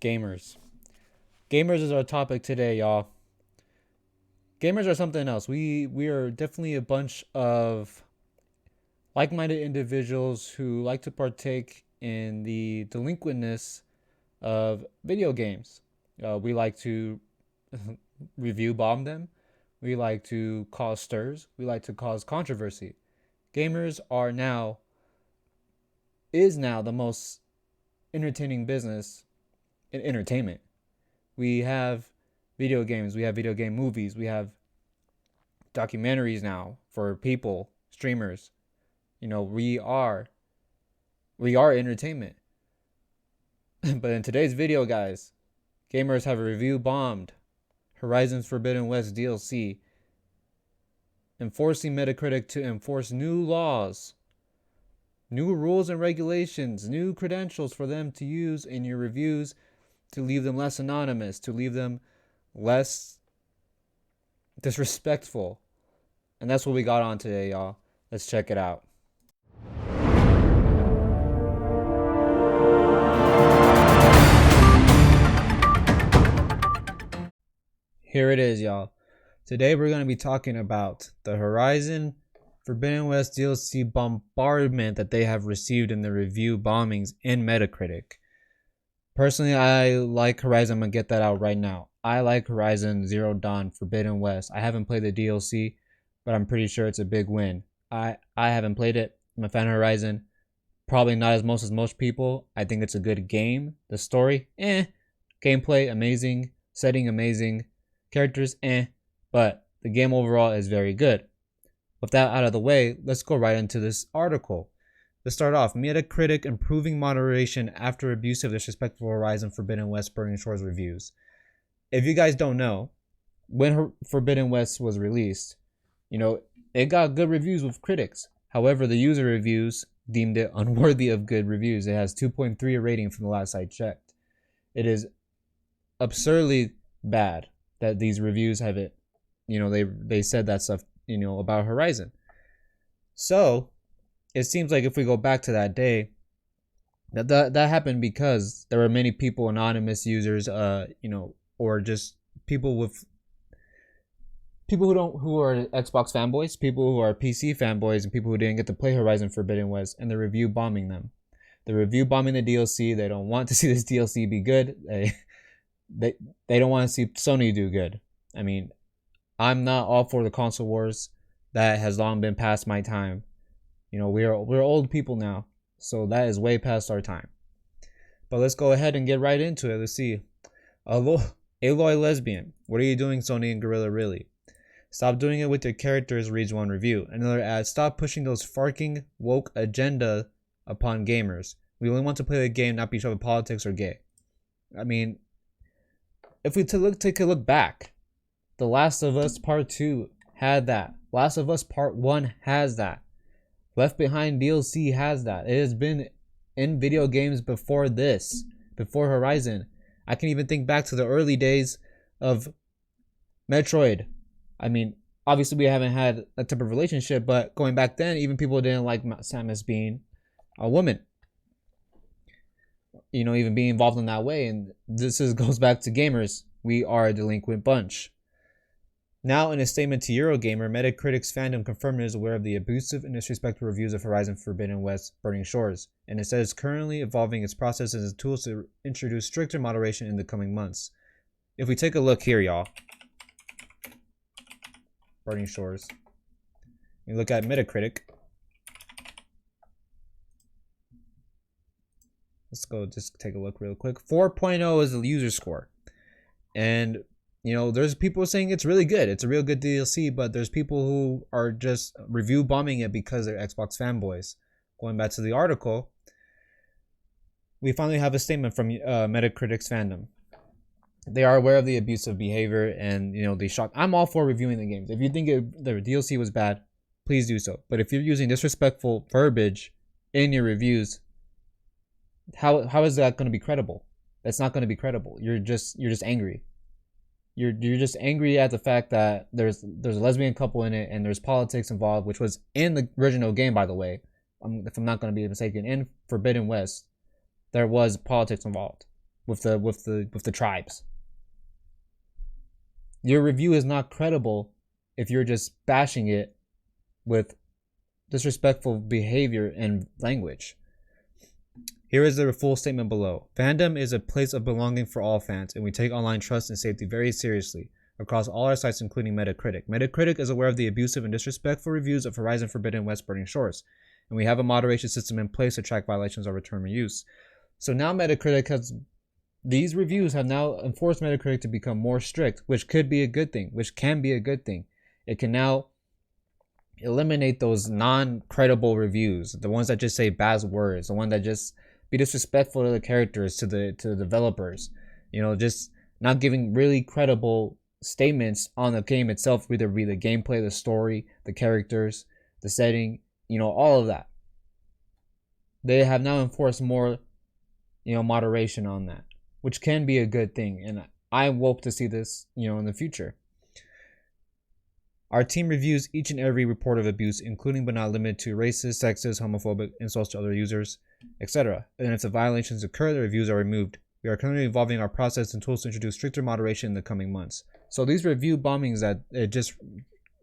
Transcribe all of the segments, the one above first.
Gamers. Gamers is our topic today, y'all. Gamers are something else. We are definitely a bunch of like-minded individuals who like to partake in the delinquentness of video games. We like to review bomb them. We like to cause stirs. We like to cause controversy. Gamers are now is now the most entertaining business in entertainment. We have video games, we have video game movies, we have documentaries now for people, streamers. We are entertainment. But in today's video, guys, gamers have a review bombed Horizon's Forbidden West DLC, enforcing Metacritic to enforce new laws, new rules and regulations, new credentials for them to use in your reviews, to leave them less anonymous, to leave them less disrespectful. And that's what we got on today, y'all. Let's check it out. Here it is, y'all. Today we're going to be talking about the Horizon Forbidden West DLC bombardment that they have received in the review bombings in Metacritic. Personally, I like Horizon. I'm going to get that out right now. I like Horizon Zero Dawn Forbidden West. I haven't played the DLC, but I'm pretty sure it's a big win. I haven't played it. I'm a fan of Horizon. Probably not as most people. I think it's a good game. The story, gameplay, amazing. Setting, amazing. Characters, but the game overall is very good. With that out of the way, let's go right into this article. Let's start off. Metacritic improving moderation after abusive, disrespectful Horizon Forbidden West Burning Shores reviews. If you guys don't know, when Forbidden West was released, it got good reviews with critics. However, the user reviews deemed it unworthy of good reviews. It has 2.3 rating from the last I checked. It is absurdly bad that these reviews have it. They said that stuff, about Horizon. So it seems like if we go back to that day, that happened because there were many people, anonymous users, or just people who are Xbox fanboys, people who are PC fanboys, and people who didn't get to play Horizon Forbidden West, and the review bombing them. The review bombing the DLC. They don't want to see this DLC be good. They don't want to see Sony do good. I mean, I'm not all for the console wars. That has long been past my time. We're old people now, so that is way past our time. But let's go ahead and get right into it. Let's see. Aloy Lesbian. What are you doing, Sony and Guerrilla, really? Stop doing it with your characters, reads one review. Another ad, stop pushing those farking woke agenda upon gamers. We only want to play the game, not be shoved with politics or gay. I mean, if we take a look back, The Last of Us Part 2 had that. Last of Us Part 1 has that. Left Behind DLC has that. It has been in video games before this, before Horizon. I can even think back to the early days of Metroid. I mean, obviously we haven't had that type of relationship, but going back then, even people didn't like Samus being a woman. Even being involved in that way. And this goes back to gamers. We are a delinquent bunch. Now, in a statement to Eurogamer, Metacritic's fandom confirmed it is aware of the abusive and disrespectful reviews of Horizon Forbidden West Burning Shores, and it says it's currently evolving its processes and tools to introduce stricter moderation in the coming months. If we take a look here, y'all. Burning Shores. We look at Metacritic. Let's go just take a look real quick. 4.0 is the user score. And, there's people saying it's really good. It's a real good DLC, but there's people who are just review bombing it because they're Xbox fanboys. Going back to the article, we finally have a statement from Metacritic's fandom. They are aware of the abusive behavior and, the shock. I'm all for reviewing the games. If you think the DLC was bad, please do so. But if you're using disrespectful verbiage in your reviews, how is that going to be credible? That's not going to be credible. You're just angry. You're just angry at the fact that there's a lesbian couple in it and there's politics involved, which was in the original game, by the way. If I'm not going to be mistaken, in Forbidden West, there was politics involved. with the tribes. Your review is not credible if you're just bashing it with disrespectful behavior and language. Here is the full statement below. Fandom is a place of belonging for all fans, and we take online trust and safety very seriously across all our sites, including Metacritic. Metacritic is aware of the abusive and disrespectful reviews of Horizon Forbidden West Burning Shores, and we have a moderation system in place to track violations of return reuse. So now Metacritic has, these reviews have now enforced Metacritic to become more strict, which could be a good thing, which can be a good thing. It can now eliminate those non-credible reviews, the ones that just say bad words, the one that just be disrespectful to the characters, to the developers, just not giving really credible statements on the game itself, whether it be the gameplay, the story, the characters, the setting, all of that. They have now enforced more, moderation on that, which can be a good thing, and I hope to see this, in the future. Our team reviews each and every report of abuse, including but not limited to racist, sexist, homophobic, insults to other users, etc. And if the violations occur, the reviews are removed. We are currently evolving our process and tools to introduce stricter moderation in the coming months. So these review bombings that it just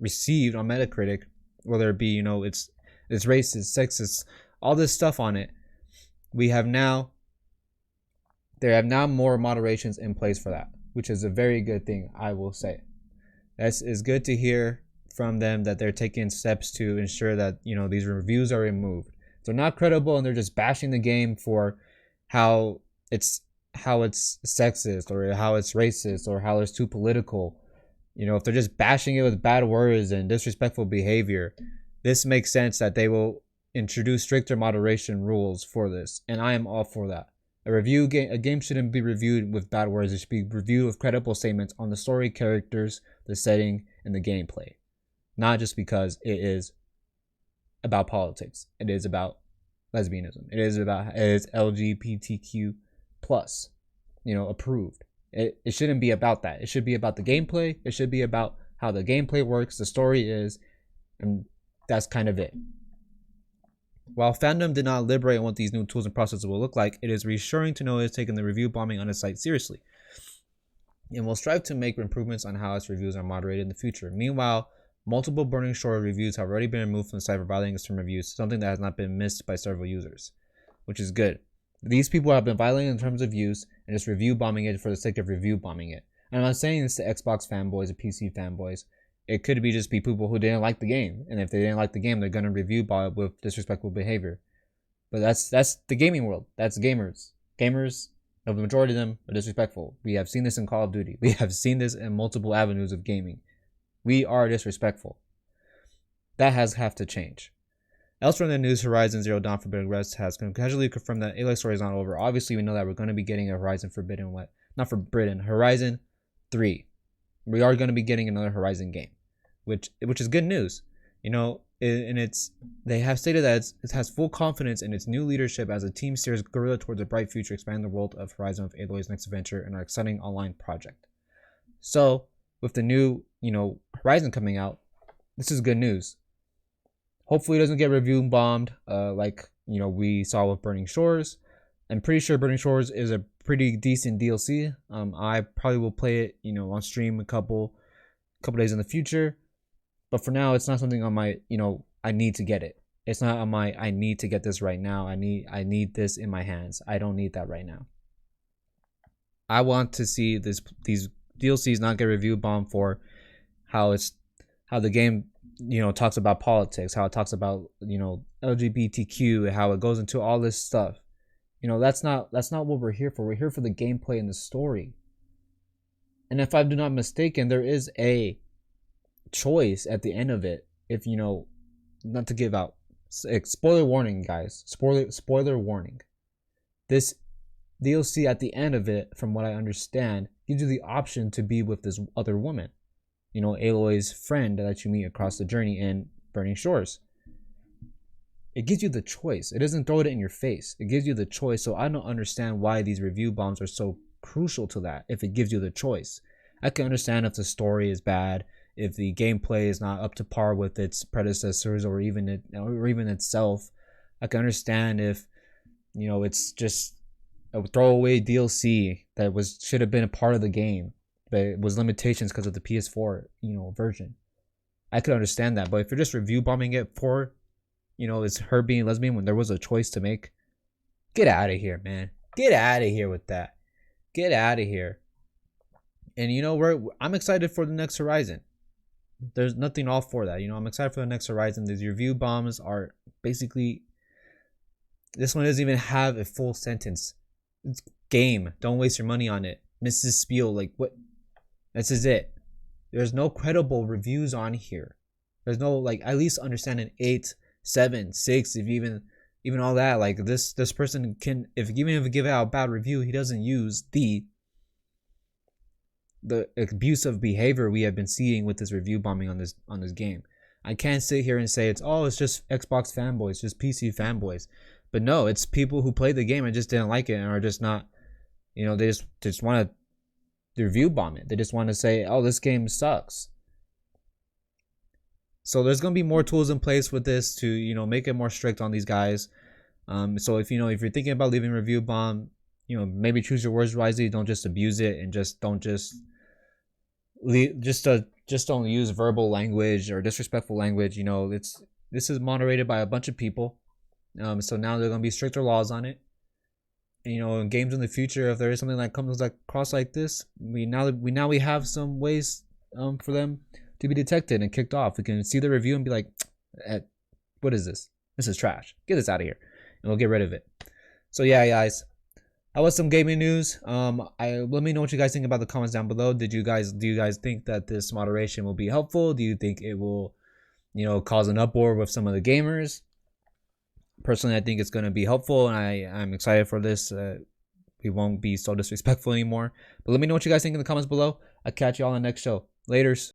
received on Metacritic, whether it be, it's racist, sexist, all this stuff on it, there have now more moderations in place for that, which is a very good thing, I will say. It's good to hear from them that they're taking steps to ensure that, these reviews are removed. They're not credible and they're just bashing the game for how it's sexist or how it's racist or how it's too political. If they're just bashing it with bad words and disrespectful behavior, this makes sense that they will introduce stricter moderation rules for this, and I am all for that. A game shouldn't be reviewed with bad words. It should be reviewed with credible statements on the story, characters, the setting, and the gameplay. Not just because it is about politics. It is about lesbianism. It is LGBTQ plus, approved. It shouldn't be about that. It should be about the gameplay. It should be about how the gameplay works, the story is, and that's kind of it. While fandom did not elaborate on what these new tools and processes will look like, it is reassuring to know it is taking the review bombing on its site seriously, and will strive to make improvements on how its reviews are moderated in the future. Meanwhile, multiple Burning Shore reviews have already been removed from the site for violating its term reviews, something that has not been missed by several users, which is good. These people have been violating the terms of use and just review bombing it for the sake of review bombing it. And I'm not saying this to Xbox fanboys or PC fanboys. It could be just people who didn't like the game, and if they didn't like the game, they're gonna review bomb it with disrespectful behavior. But that's the gaming world. That's gamers. Gamers, the majority of them are disrespectful. We have seen this in Call of Duty. We have seen this in multiple avenues of gaming. We are disrespectful. That have to change. Elsewhere in the news, Horizon Zero Dawn Forbidden West has casually confirmed that Aloy's story is not over. Obviously, we know that we're going to be getting a Horizon 3. We are going to be getting another Horizon game, which is good news. They have stated that it has full confidence in its new leadership as the team steers Guerrilla towards a bright future, expanding the world of Horizon with Aloy's next adventure and our exciting online project. So, with the new, Horizon coming out, this is good news. Hopefully it doesn't get review bombed like, we saw with Burning Shores. I'm pretty sure Burning Shores is a pretty decent DLC. I probably will play it, on stream a couple days in the future. But for now, it's not something on my, I need to get it. It's not on my, I need to get this right now. I need this in my hands. I don't need that right now. I want to see these DLCs not get review bombed for how the game, talks about politics, how it talks about, LGBTQ, how it goes into all this stuff. That's not what we're here for. We're here for the gameplay and the story. And if I'm not mistaken, there is a choice at the end of it. If not to give out spoiler warning, guys. Spoiler warning. This DLC at the end of it, from what I understand, gives you the option to be with this other woman. Aloy's friend that you meet across the journey in Burning Shores. It gives you the choice. It doesn't throw it in your face. It gives you the choice. So I don't understand why these review bombs are so crucial to that. If it gives you the choice, I can understand if the story is bad, if the gameplay is not up to par with its predecessors or even itself. I can understand if it's just a throwaway DLC that should have been a part of the game, but it was limitations because of the PS4 version. I could understand that, but if you're just review bombing it for it's her being lesbian when there was a choice to make, get out of here, man. Get out of here with that. Get out of here. And I'm excited for the next Horizon. There's nothing off for that. I'm excited for the next Horizon. These review bombs are basically, this one doesn't even have a full sentence. It's game. Don't waste your money on it. Mrs. Spiel, like what? This is it. There's no credible reviews on here. There's no like at least understand an 8, 7, 6, if even all that. Like this person can, if you give out a bad review, he doesn't use the abusive behavior we have been seeing with this review bombing on this game. I can't sit here and say it's just Xbox fanboys, just PC fanboys. But no, it's people who played the game and just didn't like it and are just not, they just want to review bomb it. They just want to say, oh, this game sucks. So there's going to be more tools in place with this to, make it more strict on these guys. So if you're thinking about leaving review bomb, maybe choose your words wisely. Don't just abuse it, and don't don't use verbal language or disrespectful language. This is moderated by a bunch of people. So now there are gonna be stricter laws on it. And, in games in the future, if there is something that comes across like this, we have some ways for them to be detected and kicked off. We can see the review and be like, what is this? This is trash. Get this out of here, and we'll get rid of it. So yeah, guys, that was some gaming news. Let me know what you guys think about the comments down below. Do you guys think that this moderation will be helpful? Do you think it will, cause an uproar with some of the gamers? Personally, I think it's going to be helpful, and I'm excited for this. We won't be so disrespectful anymore. But let me know what you guys think in the comments below. I'll catch you all on the next show. Laters.